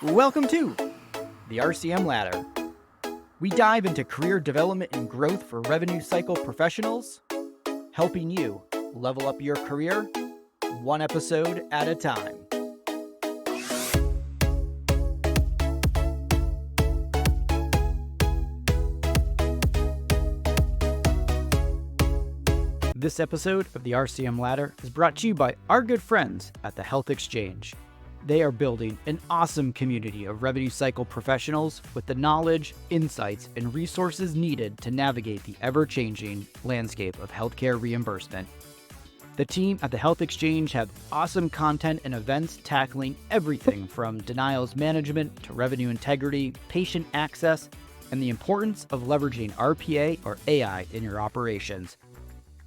Welcome to the RCM Ladder. We dive into career development and growth for revenue cycle professionals, helping you level up your career one episode at a time. This episode of the RCM Ladder is brought to you by our good friends at the Health Exchange. They are building an awesome community of revenue cycle professionals with the knowledge, insights, and resources needed to navigate the ever-changing landscape of healthcare reimbursement. The team at the Health Exchange have awesome content and events tackling everything from denials management to revenue integrity, patient access, and the importance of leveraging RPA or AI in your operations.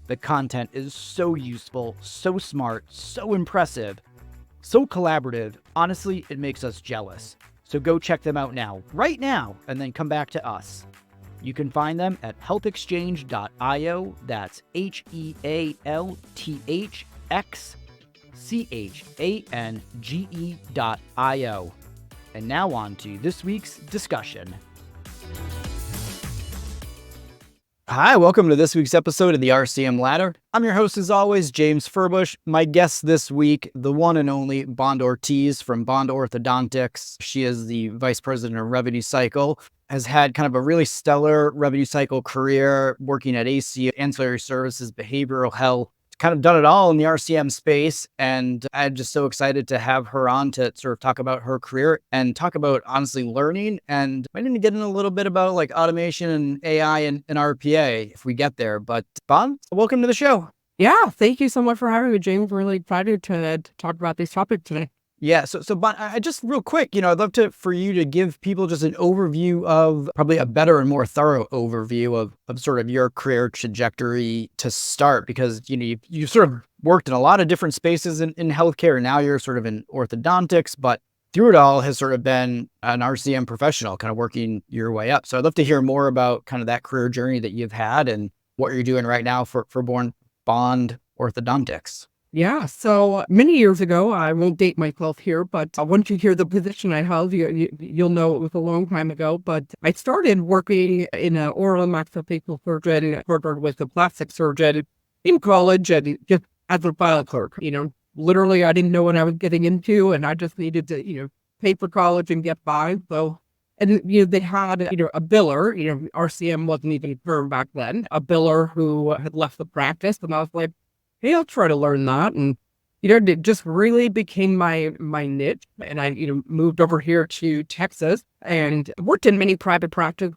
The content is so useful, so smart, so impressive, so collaborative. Honestly, it makes us jealous. So go check them out now, right now, and then come back to us. You can find them at healthexchange.io. That's HEALTHXCHANGE.io. And now on to this week's discussion. Hi, welcome to this week's episode of the RCM Ladder. I'm your host, as always, James Furbush. My guest this week, the one and only Bond Ortiz from Bond Orthodontics. She is the Vice President of Revenue Cycle, has had kind of a really stellar revenue cycle career working at AC, ancillary services, behavioral health, kind of done it all in the RCM space. And I'm just so excited to have her on to sort of talk about her career and talk about honestly learning. And I need to get in a little bit about like automation and AI and RPA if we get there. But Bond, welcome to the show. Yeah, thank you so much for having me, James. Really excited to talk about this topic today. Yeah. So Bond, I just real quick, I'd love for you to give people just an overview of probably a better and more thorough overview of sort of your career trajectory to start, because, you sort of worked in a lot of different spaces in healthcare, and now you're sort of in orthodontics, but through it all has sort of been an RCM professional kind of working your way up. So I'd love to hear more about kind of that career journey that you've had and what you're doing right now for Bond Orthodontics. Yeah, so many years ago, I won't date myself here, but once you hear the position I held, you'll know it was a long time ago. But I started working in an oral and maxillofacial surgeon, partnered with a plastic surgeon in college, and just as a file clerk. Literally, I didn't know what I was getting into, and I just needed to, pay for college and get by. So, and they had, a biller. RCM wasn't even a term back then. A biller who had left the practice, and I was like, hey, I'll try to learn that. And, it just really became my niche. And I, moved over here to Texas and worked in many private practices,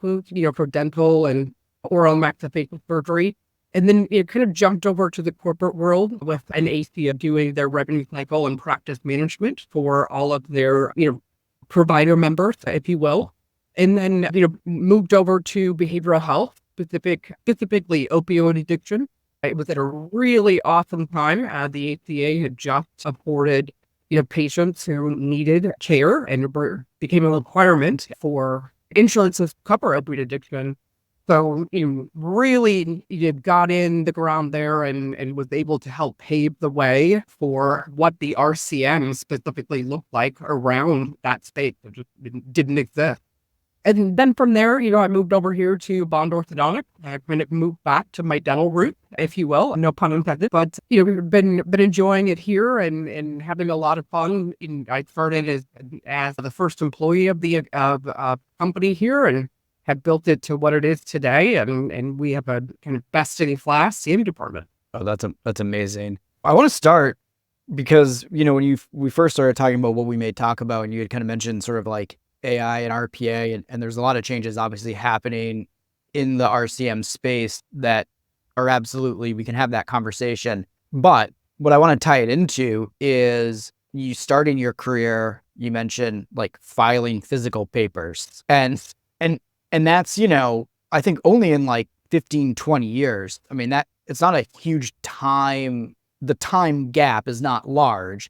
for dental and oral and maxillofacial surgery. And then kind of jumped over to the corporate world with an AC of doing their revenue cycle and practice management for all of their, provider members, if you will. And then, moved over to behavioral health, specifically opioid addiction. It was at a really awesome time. The ACA had just supported, patients who needed care, and it became a requirement for insurance to cover opioid addiction. So, really got in the ground there and was able to help pave the way for what the RCM specifically looked like around that space that just didn't exist. And then from there, I moved over here to Bond Orthodontics. I kind of moved back to my dental route, if you will, no pun intended. But, we've been enjoying it here and having a lot of fun. I started as the first employee of the company here and have built it to what it is today. And we have a kind of best in class CM department. Oh, that's amazing. I want to start because, when we first started talking about what we may talk about, and you had kind of mentioned sort of like AI and RPA, and there's a lot of changes obviously happening in the RCM space that are absolutely, we can have that conversation. But what I want to tie it into is you starting your career, you mentioned like filing physical papers and that's, I think only in like 15, 20 years. I mean, that it's not a huge time. The time gap is not large,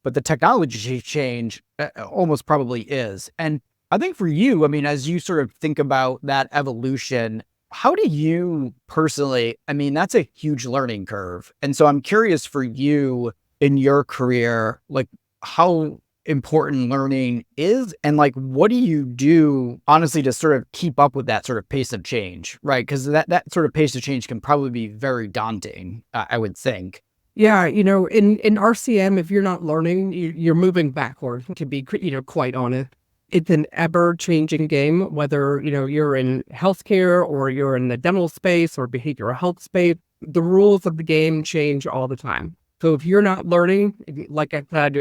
but the technology change almost probably is. And I think for you, as you sort of think about that evolution, how do you personally, that's a huge learning curve. And so I'm curious for you in your career, like how important learning is, and like what do you do honestly to sort of keep up with that sort of pace of change, right? Because that sort of pace of change can probably be very daunting, I would think. Yeah, in RCM, if you're not learning, you're moving backwards, to be, quite honest. It's an ever-changing game, whether, you're in healthcare or you're in the dental space or behavioral health space. The rules of the game change all the time. So if you're not learning, like I said,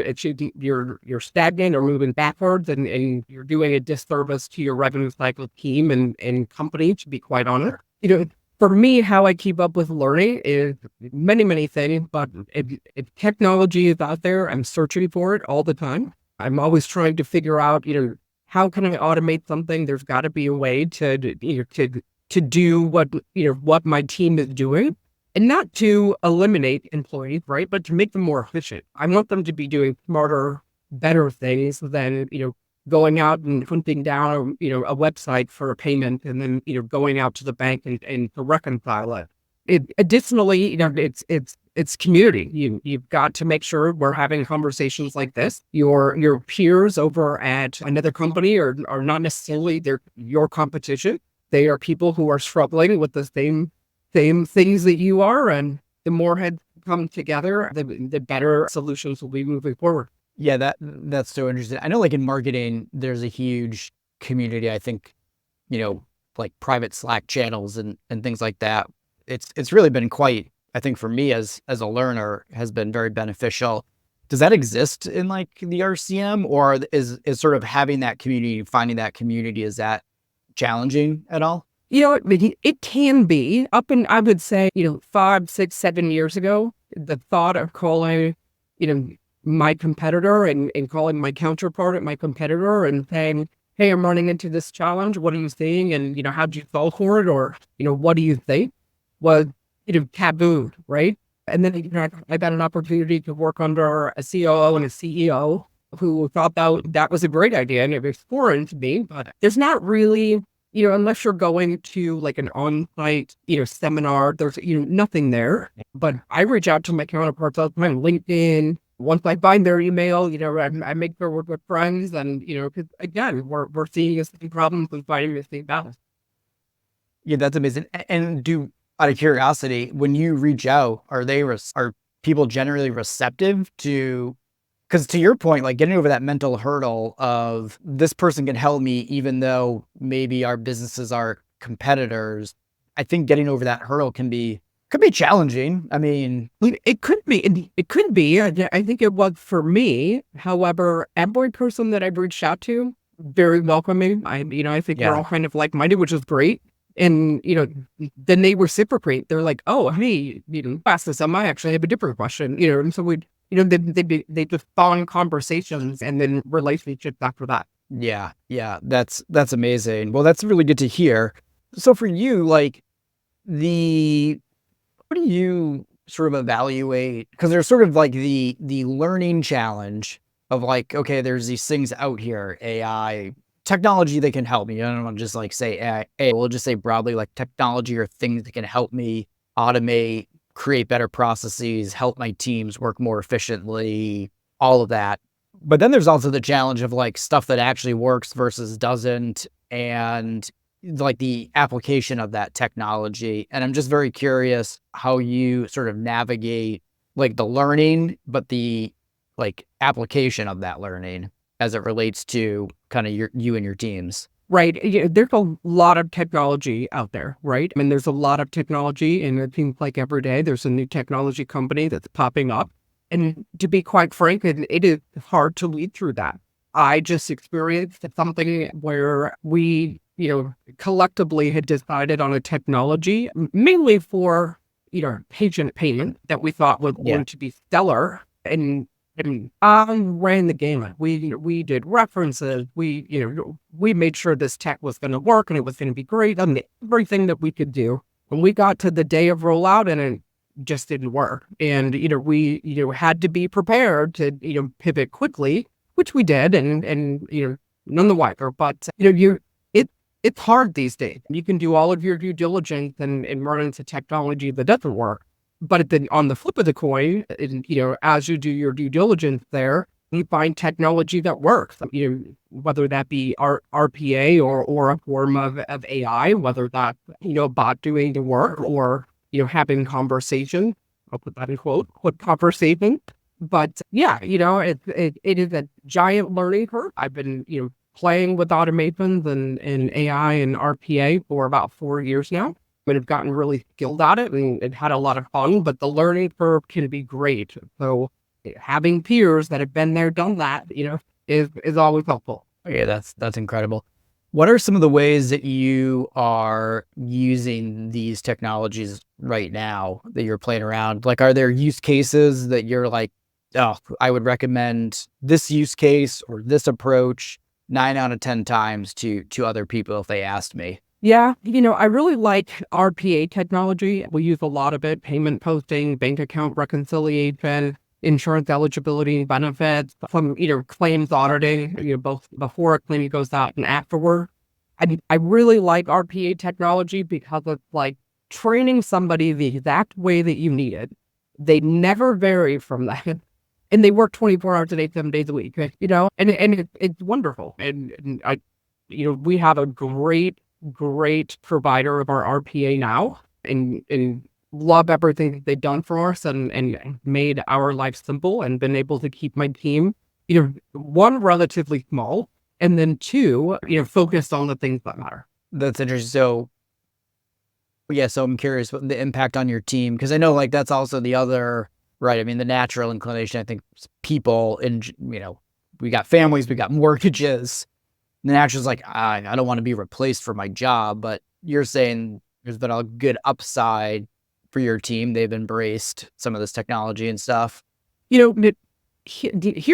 you're stagnant or moving backwards, and you're doing a disservice to your revenue cycle team and company, to be quite honest. For me, how I keep up with learning is many, many things, but if technology is out there, I'm searching for it all the time. I'm always trying to figure out, how can I automate something? There's got to be a way to do what my team is doing, and not to eliminate employees, right? But to make them more efficient. I want them to be doing smarter, better things than, going out and hunting down, a website for a payment and then, going out to the bank and to reconcile it. Additionally, it's community. You've got to make sure we're having conversations like this. Your peers over at another company are not necessarily your competition. They are people who are struggling with the same things that you are, and the more heads come together, the better solutions will be moving forward. Yeah, that's so interesting. I know like in marketing, there's a huge community, I think, like private Slack channels and things like that. It's really been quite, I think for me as a learner, has been very beneficial. Does that exist in like the RCM, or is sort of having that community, finding that community, is that challenging at all? It can be I would say, 5, 6, 7 years ago, the thought of calling, my competitor and calling my counterpart at my competitor and saying, hey, I'm running into this challenge. What are you seeing? And, how do you solve for it? Or, what do you think? Was, tabooed, right? And then, I got an opportunity to work under a COO and a CEO who thought that was a great idea, and it was foreign to me. But there's not really, unless you're going to like an on-site, seminar, there's, nothing there. But I reach out to my counterparts on LinkedIn. Once I find their email, I make sure we're good friends, and, because again, we're seeing the same problems and fighting the same battles. Yeah, that's amazing. And out of curiosity, when you reach out, are people generally receptive to, because to your point, like getting over that mental hurdle of this person can help me, even though maybe our businesses are competitors, I think getting over that hurdle could be challenging. I mean, it could be. It could be. I think it was for me. However, every person that I've reached out to, very welcoming. I think we're all kind of like-minded, which is great. And, then they reciprocate. They're like, oh, hey, ask this. I actually have a different question, and so they just spawn conversations and then relationships after that. Yeah. That's amazing. Well, that's really good to hear. So for you, like how do you sort of evaluate? Because there's sort of like the learning challenge of like, okay, there's these things out here, AI, technology that can help me. I don't want to just like say AI. We'll just say broadly like technology or things that can help me automate, create better processes, help my teams work more efficiently, all of that. But then there's also the challenge of like stuff that actually works versus doesn't, and like the application of that technology. And I'm just very curious how you sort of navigate like the learning, but the like application of that learning as it relates to kind of you and your teams. Right. There's a lot of technology out there, right? I mean, there's a lot of technology, and it seems like every day there's a new technology company that's popping up. And to be quite frank, it is hard to lead through that. I just experienced something where we, collectively had decided on a technology, mainly for, patient payment that we thought was going to be stellar. And I ran the gamut. We did references. We made sure this tech was going to work and it was going to be great. I mean, everything that we could do. When we got to the day of rollout, and it just didn't work. And, we, had to be prepared to, pivot quickly, which we did, and none the wiser. But, it's hard these days. You can do all of your due diligence and run into technology that doesn't work. But then on the flip of the coin, as you do your due diligence there, we find technology that works, whether that be RPA or a form of AI, whether that, bot doing the work or, having conversation. I'll put that in quote conversation. But yeah, it is a giant learning curve. I've been, playing with automations and AI and RPA for about 4 years now. And I've gotten really skilled at it and had a lot of fun, but the learning curve can be great. So having peers that have been there, done that, is always helpful. Yeah, that's incredible. What are some of the ways that you are using these technologies right now that you're playing around? Like, are there use cases that you're like, oh, I would recommend this use case or this approach 9 out of 10 times to other people if they asked me? Yeah, I really like RPA technology. We use a lot of it: payment posting, bank account reconciliation, insurance eligibility, benefits, some claims auditing, both before a claim goes out and afterward. I really like RPA technology because it's like training somebody the exact way that you need it. They never vary from that. And they work 24 hours a day, 7 days a week, and it's wonderful. And I, we have a great provider of our RPA now, and love everything that they've done for us and made our life simple and been able to keep my team, one, relatively small, and then two, focused on the things that matter. That's interesting. So, yeah, so I'm curious what the impact on your team, because I know like that's also the other, right? I mean, the natural inclination, I think people we got families, we got mortgages. The natural is like, I don't want to be replaced for my job, but you're saying there's been a good upside for your team. They've embraced some of this technology and stuff. Here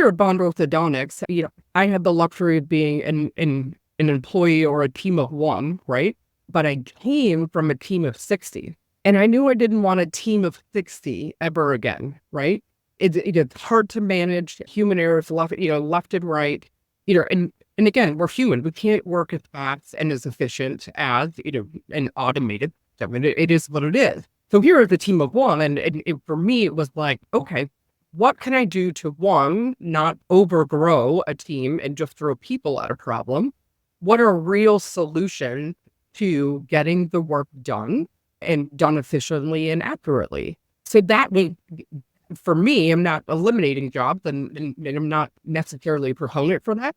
at Bond Orthodontics, I had the luxury of being an employee or a team of one, right? But I came from a team of 60. And I knew I didn't want a team of 60 ever again, right? It's hard to manage human errors left and right, and again, we're human. We can't work as fast and as efficient as, an automated. I mean, it is what it is. So here is a team of one. And for me, it was like, okay, what can I do to, one, not overgrow a team and just throw people at a problem? What are real solutions to getting the work done and done efficiently and accurately? So that way, for me, I'm not eliminating jobs and I'm not necessarily a proponent for that.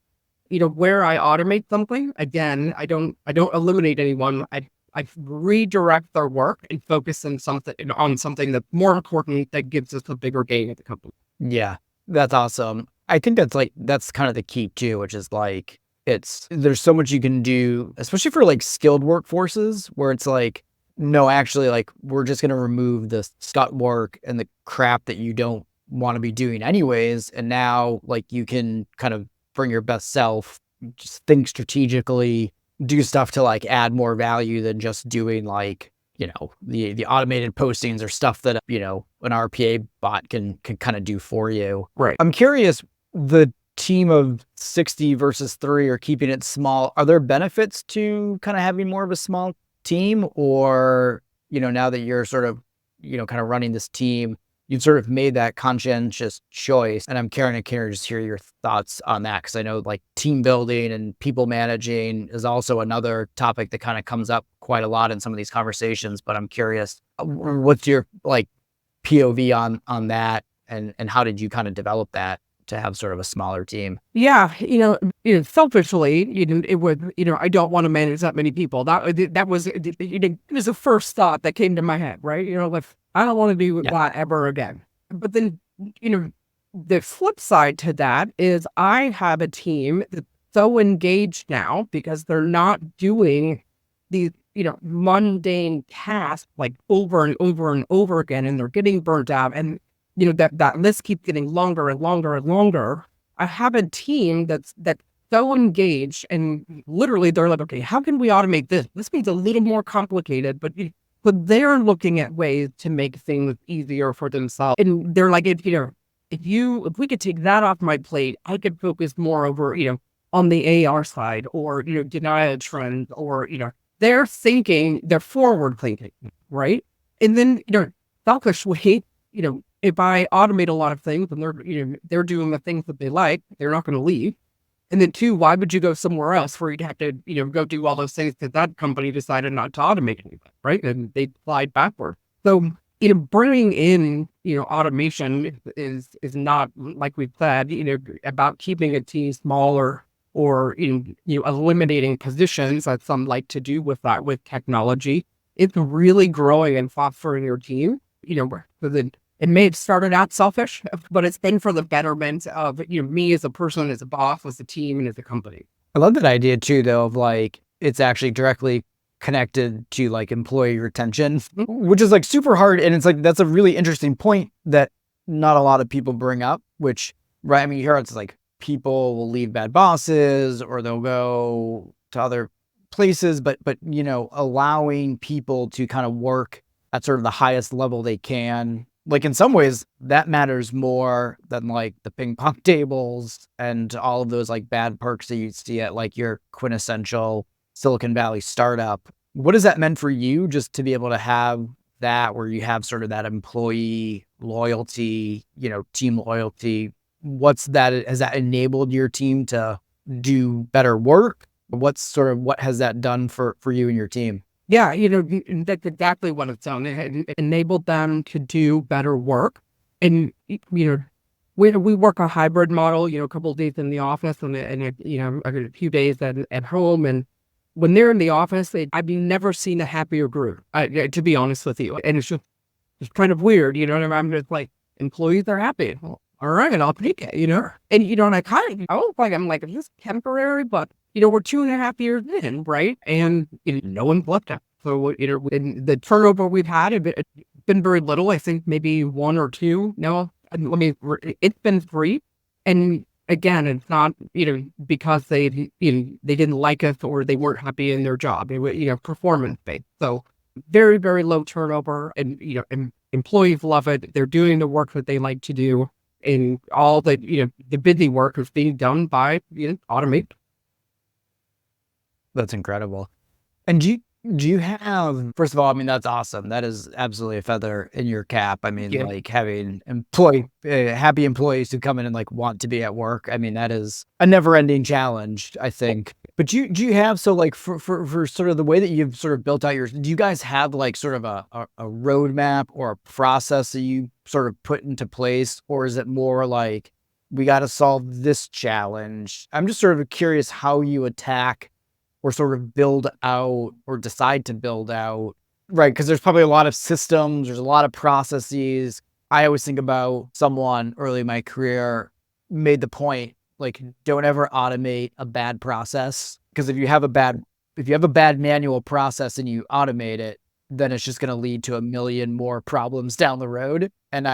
Where I automate something, again, I don't eliminate anyone. I redirect their work and focus on something that's more important, that gives us a bigger gain at the company. Yeah, that's awesome. I think that's kind of the key too, which is like, there's so much you can do, especially for like skilled workforces where it's like, no, actually, like we're just going to remove the scut work and the crap that you don't want to be doing anyways. And now like you can kind of bring your best self, just think strategically, do stuff to like add more value than just doing like, the automated postings or stuff that, an RPA bot can kind of do for you. Right. I'm curious, the team of 60 versus 3 or keeping it small, are there benefits to kind of having more of a small team? Or, now that you're sort of, kind of running this team, you've sort of made that conscientious choice. And I'm curious to just hear your thoughts on that, because I know like team building and people managing is also another topic that kind of comes up quite a lot in some of these conversations. But I'm curious, what's your like POV on that, and how did you kind of develop that to have sort of a smaller team? Yeah, selfishly, it would, I don't want to manage that many people. That was, it was the first thought that came to my head, right? Like, I don't want to do that ever again. But then, the flip side to that is I have a team that's so engaged now because they're not doing these, mundane tasks like over and over and over again, and they're getting burnt out. And that list keeps getting longer and longer and longer. I have a team that's so engaged, and literally they're like, okay, how can we automate this? This means a little more complicated, but they're looking at ways to make things easier for themselves. And they're like, if we could take that off my plate, I could focus more over, on the AR side, or, denial trends, or, they're forward thinking, right? And then, selfishly, if I automate a lot of things and they're doing the things that they like, they're not going to leave. And then two, why would you go somewhere else where you'd have to, go do all those things because that company decided not to automate anything, right? And they slide backward. So, bringing in, automation is not, like we've said, about keeping a team smaller or, eliminating positions as some like to do with that, with technology. It's really growing and fostering your team, so that it may have started out selfish, but it's been for the betterment of, me as a person, as a boss, as a team, and as a company. I love that idea too, though, of like it's actually directly connected to like employee retention, which is like super hard. And it's like that's a really interesting point that not a lot of people bring up, which, right? I mean, you hear it's like people will leave bad bosses or they'll go to other places, but allowing people to kind of work at sort of the highest level they can. Like in some ways that matters more than like the ping pong tables and all of those like bad perks that you see at like your quintessential Silicon Valley startup. What has that meant for you just to be able to have that where you have sort of that employee loyalty, team loyalty? Has that enabled your team to do better work? What has that done for you and your team? Yeah, that's exactly what it's done. It enabled them to do better work. And, we work a hybrid model, a couple of days in the office and a few days at home. And when they're in the office, I've never seen a happier group, to be honest with you. And it's kind of weird, I'm just like, employees are happy. Well, all right, I'll take it, And, and I'm like, is this temporary? But, we're 2.5 years in, right? And no one's left out. So, and the turnover we've had, it's been very little. I think maybe 1 or 2. No, it's been 3. And again, it's not, because they didn't like us or they weren't happy in their job. It was, performance based. So very, very low turnover, and, employees love it. They're doing the work that they like to do, and all the, the busy work is being done by, automate. That's incredible. And do you have, first of all, I mean, that's awesome. That is absolutely a feather in your cap. I mean, Yeah. like having happy employees who come in and like want to be at work. I mean, that is a never ending challenge, I think. But do you have, so like for sort of the way that you've sort of built out do you guys have like sort of a roadmap or a process that you sort of put into place? Or is it more like, we got to solve this challenge? I'm just sort of curious how you attack or sort of build out or decide to build out, right? Because there's probably a lot of systems, there's a lot of processes. I always think about someone early in my career made the point, like, don't ever automate a bad process. Because if you have a bad manual process and you automate it, then it's just going to lead to a million more problems down the road. And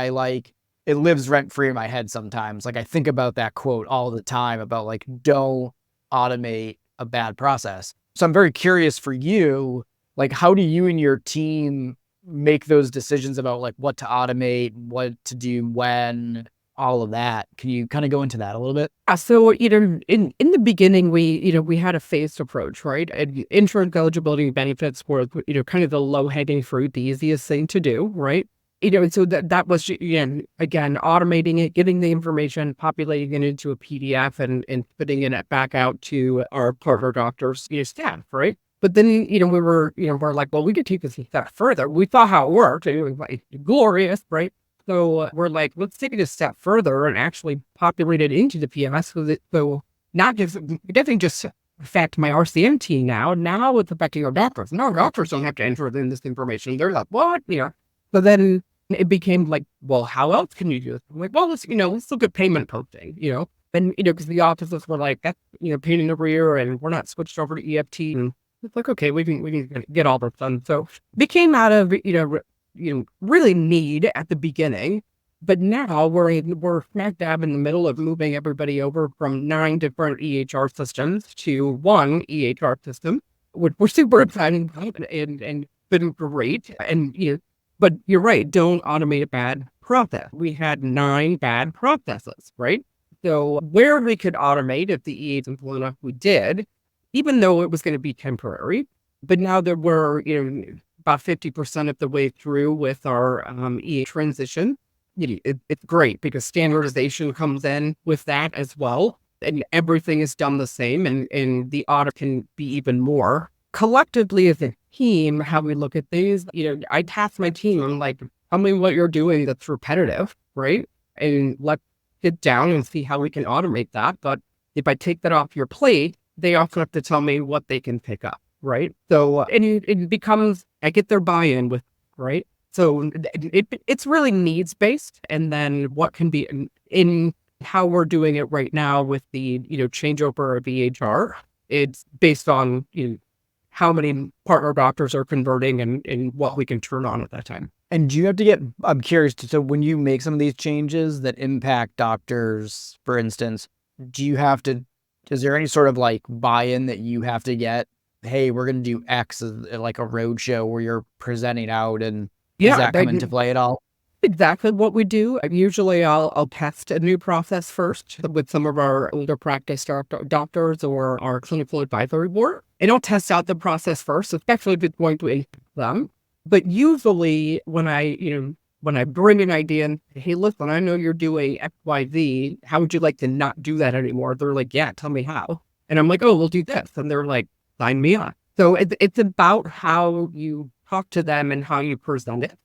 it lives rent free in my head sometimes. Like I think about that quote all the time about like, don't automate a bad process. So I'm very curious for you, like, how do you and your team make those decisions about like what to automate, what to do when, all of that? Can you kind of go into that a little bit? So, in the beginning, we had a phased approach, right? And insurance eligibility benefits were, kind of the low hanging fruit, the easiest thing to do, right? And so that was, again, automating it, getting the information, populating it into a PDF and putting it back out to our partner doctors, staff, right? But then, we're like, well, we could take this a step further. We saw how it worked. It was like glorious, right? So we're like, let's take it a step further and actually populate it into the PMS so not just, it doesn't just affect my RCM team now. Now it's affecting our doctors. No, doctors don't have to enter in this information. They're like, what? So then it became like, well, how else can you do this? I'm like, well, let's look at payment posting, and, because the offices were like, that's, pain in the rear, and we're not switched over to EFT. And it's like, okay, we can get all this done. So we came out of, really need at the beginning, but now we're smack dab in the middle of moving everybody over from 9 different EHR systems to 1 EHR system, which we're super excited about and been great. And, but you're right, don't automate a bad process. We had 9 bad processes, right? So where we could automate, if the EA isn't full enough, we did, even though it was going to be temporary. But now that we're, about 50% of the way through with our EA transition, it's great because standardization comes in with that as well. And everything is done the same, and the audit can be even more. Collectively as a team, how we look at things, I task my team, I'm like, tell me what you're doing that's repetitive, right? And let's sit down and see how we can automate that. But if I take that off your plate, they also have to tell me what they can pick up, right? So, and it becomes, I get their buy-in with, right? So it's really needs-based. And then what can be in how we're doing it right now with the, changeover of EHR, it's based on, how many partner doctors are converting and what we can turn on at that time. And do you have to get, I'm curious, so when you make some of these changes that impact doctors, for instance, do you have to, is there any sort of like buy-in that you have to get? Hey, we're going to do X as like a roadshow where you're presenting out, and does that come into play at all? Exactly what we do. Usually I'll test a new process first with some of our older practice doctors or our clinical advisory board. And I'll test out the process first, especially if it's going to impact them. But usually when I bring an idea and, hey, listen, I know you're doing XYZ. How would you like to not do that anymore? They're like, yeah, tell me how. And I'm like, oh, we'll do this. And they're like, sign me on. So it's about how you talk to them and how you present it.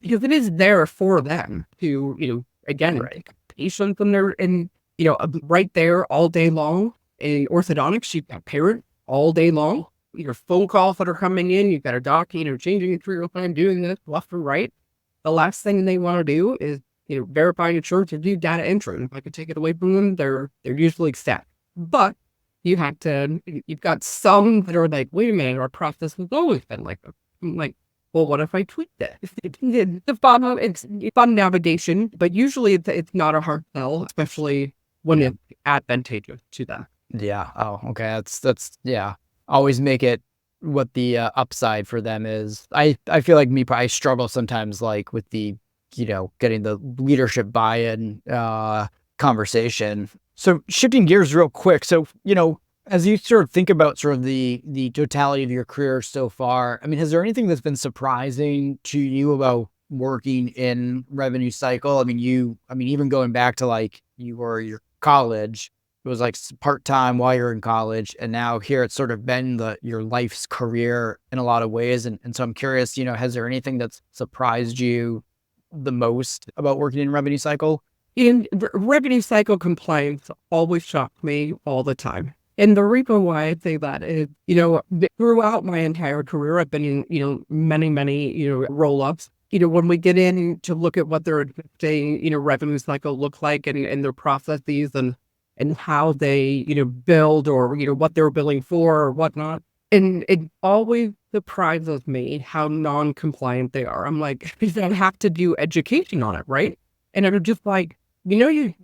Because it is there for them to, again, right. Patients and they're right there all day long. In orthodontics, you've got parent all day long. Your phone calls that are coming in, you've got a doc, changing it 3 times, doing this left or right. The last thing they want to do is, verify insurance and do data entry. If I could take it away from them, they're usually set. But you've got some that are like, wait a minute, our process has always been like, I'm like, well, what if I tweak that? It's fun navigation, but usually it's not a hard sell, especially when it's advantageous to them. Yeah. Oh, okay. That's yeah. Always make it what the upside for them is. I feel like I struggle sometimes, like with the, getting the leadership buy-in conversation. So shifting gears real quick. So, as you sort of think about sort of the totality of your career so far, I mean, has there anything that's been surprising to you about working in revenue cycle? I mean, even going back to like your college, it was like part-time while you're in college, and now here it's sort of been your life's career in a lot of ways. And so I'm curious, has there anything that's surprised you the most about working in revenue cycle? In revenue cycle compliance always shocked me all the time. And the reason why I say that is, throughout my entire career, I've been in, many, roll-ups. When we get in to look at what their existing, revenue cycle looks like and their processes and how they, build or, what they're billing for or whatnot. And it always surprises me how non-compliant they are. I'm like, I have to do education on it, right? And I'm just like, you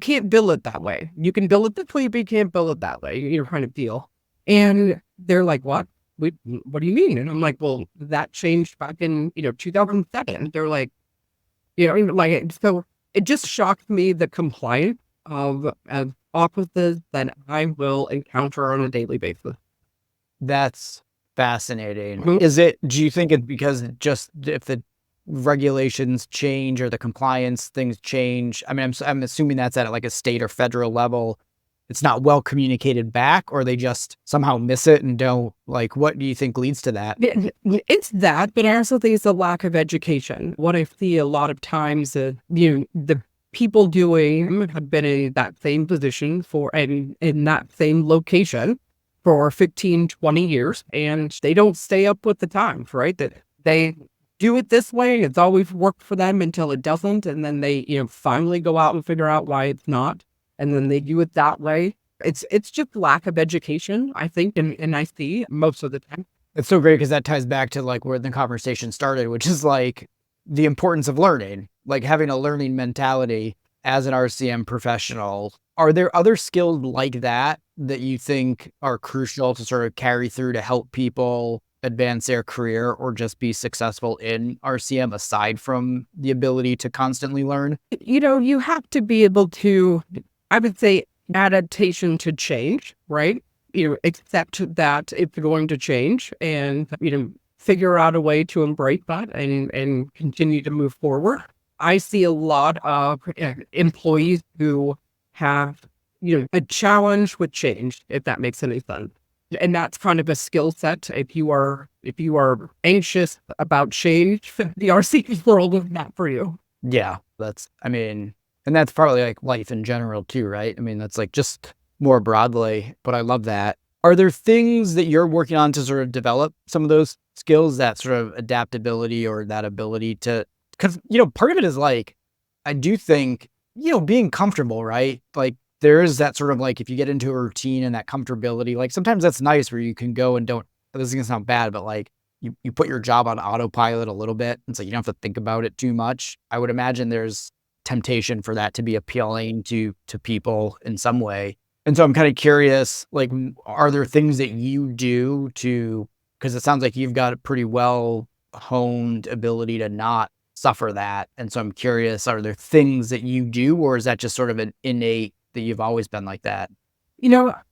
can't bill it that way. You can bill it this way, but you can't bill it that way. You're kind of deal. And they're like, what? What do you mean? And I'm like, well, that changed back in, 2007. They're like, so it just shocked me the compliance of offices that I will encounter on a daily basis. That's fascinating. Mm-hmm. Do you think it's because if the regulations change or the compliance things change? I mean, I'm assuming that's at like a state or federal level. It's not well communicated back, or they just somehow miss it and don't, like, what do you think leads to that? It's that, but I also think it's a lack of education. What I see a lot of times, the people doing have been in that same position in that same location for 15, 20 years, and they don't stay up with the times, right? That they do it this way. It's always worked for them until it doesn't. And then they, finally go out and figure out why it's not. And then they do it that way. It's just lack of education, I think. And I see most of the time. It's so great because that ties back to like where the conversation started, which is like the importance of learning, like having a learning mentality as an RCM professional. Are there other skills like that you think are crucial to sort of carry through to help people advance their career or just be successful in RCM aside from the ability to constantly learn? You have to be able to, I would say, adaptation to change, right? Accept that it's going to change and, figure out a way to embrace that and continue to move forward. I see a lot of employees who have, a challenge with change, if that makes any sense. And that's kind of a skill set. If you are anxious about change, the RC world is not for you. Yeah, and that's probably like life in general too, right? I mean, that's like just more broadly, but I love that. Are there things that you're working on to sort of develop some of those skills, that sort of adaptability or that ability to, because, part of it is like, I do think, being comfortable, right? Like there is that sort of like, if you get into a routine and that comfortability, like sometimes that's nice where you can go and this is gonna sound bad, but like you put your job on autopilot a little bit. And so you don't have to think about it too much. I would imagine there's temptation for that to be appealing to people in some way. And so I'm kind of curious, like, are there things that you do because it sounds like you've got a pretty well honed ability to not suffer that. And so I'm curious, are there things that you do, or is that just sort of an innate that you've always been like that?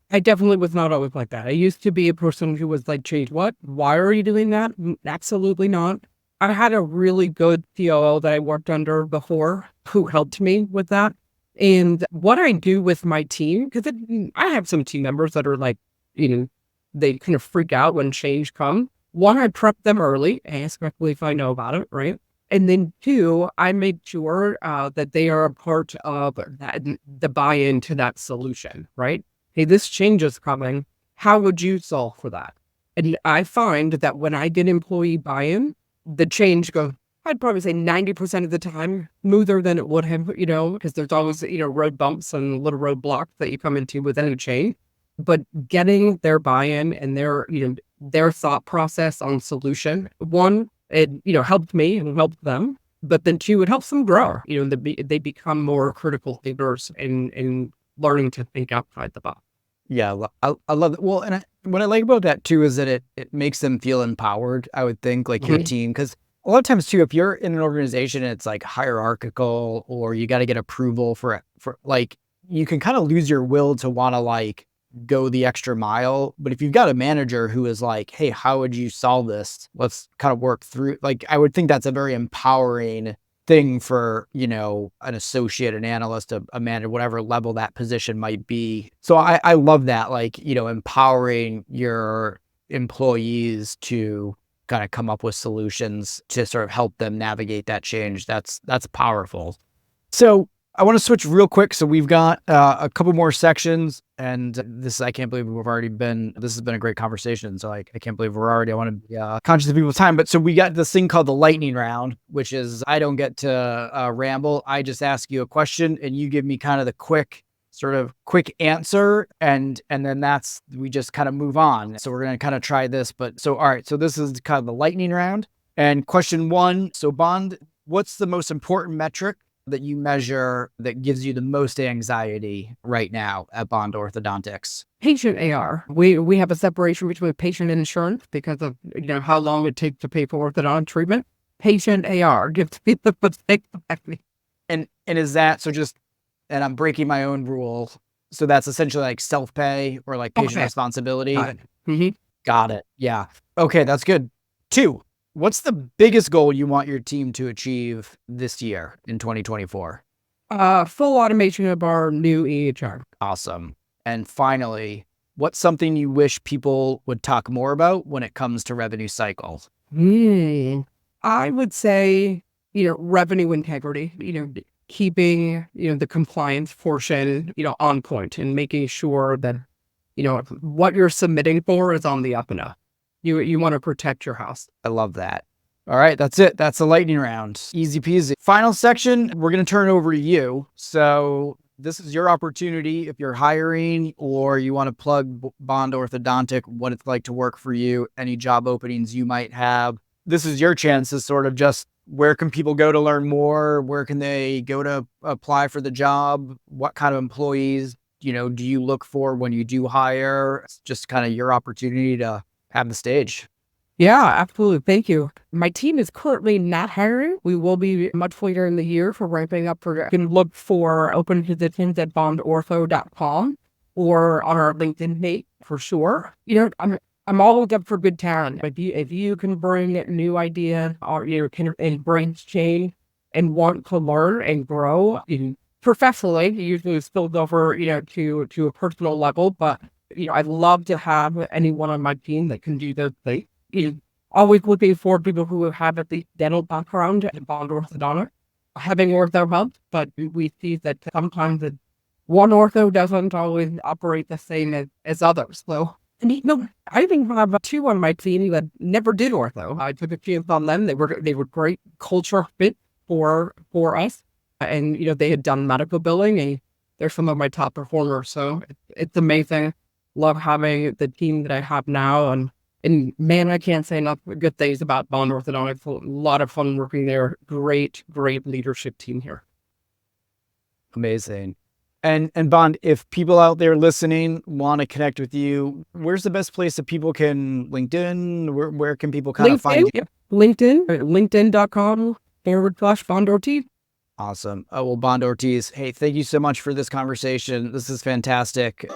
I definitely was not always like that. I used to be a person who was like, change what? Why are you doing that? Absolutely not. I had a really good COO that I worked under before who helped me with that. And what I do with my team, because I have some team members that are like, they kind of freak out when change comes. One, I prep them early, ask quickly if I know about it, right? And then two, I make sure that they are a part of the buy-in to that solution, right? Hey, this change is coming. How would you solve for that? And I find that when I get employee buy-in, the change goes, I'd probably say 90% of the time, smoother than it would have, because there's always, road bumps and little roadblocks that you come into within a change. But getting their buy-in and their thought process on solution, one, it, helped me and helped them. But then two, it helps them grow. They become more critical thinkers in learning to think outside the box. Yeah, I love it. Well, and what I like about that too is that it makes them feel empowered, I would think, like your team. Because a lot of times too, if you're in an organization and it's like hierarchical, or you got to get approval for like, you can kind of lose your will to want to like go the extra mile. But if you've got a manager who is like, hey, how would you solve this? Let's kind of work through. Like, I would think that's a very empowering thing for, an associate, an analyst, a manager, whatever level that position might be. So I love that, like, empowering your employees to kind of come up with solutions to sort of help them navigate that change. That's powerful. So I want to switch real quick. So we've got a couple more sections, and I can't believe this has been a great conversation. So I can't believe I want to be conscious of people's time. But so we got this thing called the lightning round, which is I don't get to ramble. I just ask you a question and you give me kind of the quick answer. And then we just kind of move on. So we're going to kind of try this, all right. So this is kind of the lightning round. And question one, so Bond, what's the most important metric that you measure that gives you the most anxiety right now at Bond Orthodontics? Patient AR. We have a separation between patient and insurance because of how long it takes to pay for orthodontic treatment. Patient AR gives me the mistake. And is that so? And I'm breaking my own rule. So that's essentially like self-pay or like patient responsibility. Got it. Yeah. Okay, that's good. 2. What's the biggest goal you want your team to achieve this year in 2024? Full automation of our new EHR. Awesome. And finally, what's something you wish people would talk more about when it comes to revenue cycles? I would say, revenue integrity, keeping, the compliance portion, on point and making sure that, what you're submitting for is on the up and up. You want to protect your house. I love that. All right, that's it. That's the lightning round. Easy peasy. Final section, we're going to turn it over to you. So this is your opportunity if you're hiring or you want to plug Bond Orthodontic, what it's like to work for you, any job openings you might have. This is your chance to sort of just, where can people go to learn more? Where can they go to apply for the job? What kind of employees, do you look for when you do hire? It's just kind of your opportunity to have the stage. Yeah, absolutely. Thank you. My team is currently not hiring. We will be much later in the year for ramping up. You can look for open positions at bondortho.com or on our LinkedIn page for sure. I'm always up for good talent. If you can bring new ideas or can bring change, and want to learn and grow professionally. It usually spills over, to a personal level, but I'd love to have anyone on my team that can do those things. Always looking for people who have at least dental background and Bond Orthodontics, having ortho helps, but we see that sometimes one ortho doesn't always operate the same as others. So, and I even have two on my team that never did ortho. I took a chance on them. They were great culture fit for us, and they had done medical billing, and they're some of my top performers. So it's amazing. Love having the team that I have now, and man, I can't say enough good things about Bond Orthodontics. A lot of fun working there. Great leadership team here. Amazing. And Bond, if people out there listening want to connect with you, where's the best place that people can LinkedIn? Where can people kind of find you? Yep. LinkedIn.com/Bond Ortiz. Awesome. Oh, well, Bond Ortiz, hey, thank you so much for this conversation. This is fantastic.